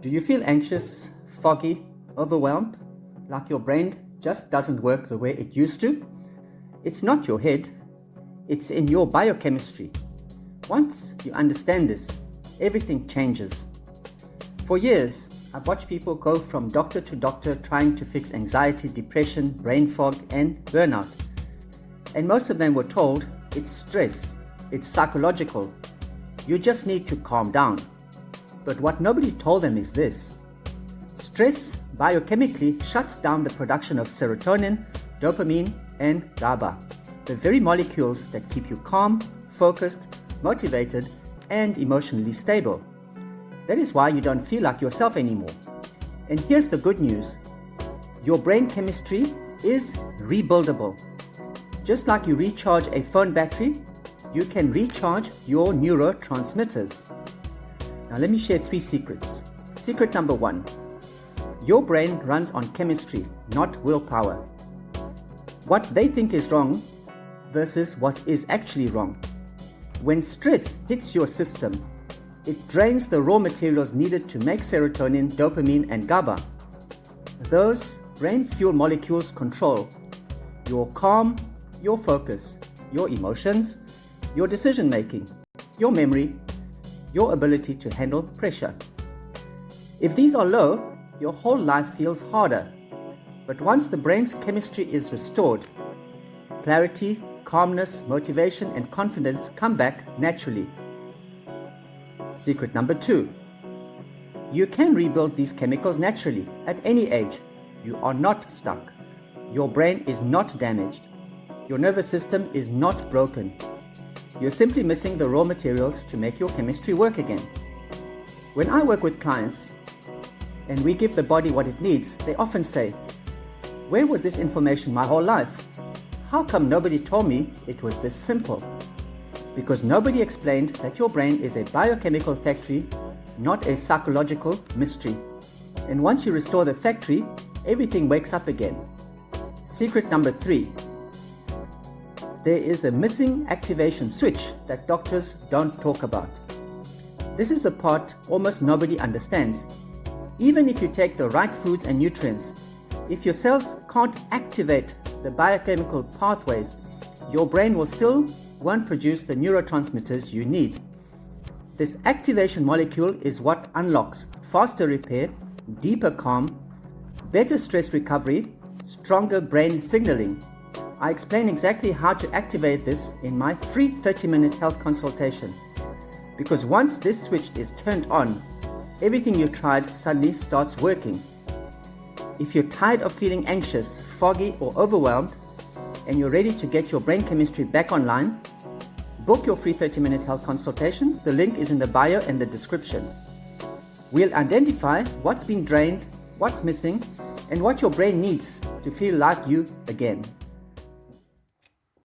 Do you feel anxious, foggy, overwhelmed, like your brain just doesn't work the way it used to? It's not your head, it's in your biochemistry. Once you understand this, everything changes. For years, I've watched people go from doctor to doctor trying to fix anxiety, depression, brain fog, and burnout. And most of them were told it's stress, it's psychological. You just need to calm down. But what nobody told them is this. Stress biochemically shuts down the production of serotonin, dopamine, and GABA, the very molecules that keep you calm, focused, motivated, and emotionally stable. That is why you don't feel like yourself anymore. And here's the good news. Your brain chemistry is rebuildable. Just like you recharge a phone battery, you can recharge your neurotransmitters. Now let me share 3 secrets. Secret number 1. Your brain runs on chemistry, not willpower. What they think is wrong versus what is actually wrong. When stress hits your system, it drains the raw materials needed to make serotonin, dopamine, and GABA. Those brain fuel molecules control your calm, your focus, your emotions, your decision making, your memory, your ability to handle pressure. If these are low, your whole life feels harder. But once the brain's chemistry is restored, clarity, calmness, motivation, and confidence come back naturally. Secret number 2. You can rebuild these chemicals naturally at any age. You are not stuck. Your brain is not damaged. Your nervous system is not broken. You're simply missing the raw materials to make your chemistry work again. When I work with clients and we give the body what it needs, they often say, "Where was this information my whole life? How come nobody told me it was this simple?" Because nobody explained that your brain is a biochemical factory, not a psychological mystery. And once you restore the factory, everything wakes up again. Secret number 3. There is a missing activation switch that doctors don't talk about. This is the part almost nobody understands. Even if you take the right foods and nutrients, if your cells can't activate the biochemical pathways, your brain won't produce the neurotransmitters you need. This activation molecule is what unlocks faster repair, deeper calm, better stress recovery, stronger brain signaling. I explain exactly how to activate this in my free 30-minute health consultation. Because once this switch is turned on, everything you've tried suddenly starts working. If you're tired of feeling anxious, foggy, or overwhelmed, and you're ready to get your brain chemistry back online, book your free 30-minute health consultation. The link is in the bio and the description. We'll identify what's been drained, what's missing, and what your brain needs to feel like you again.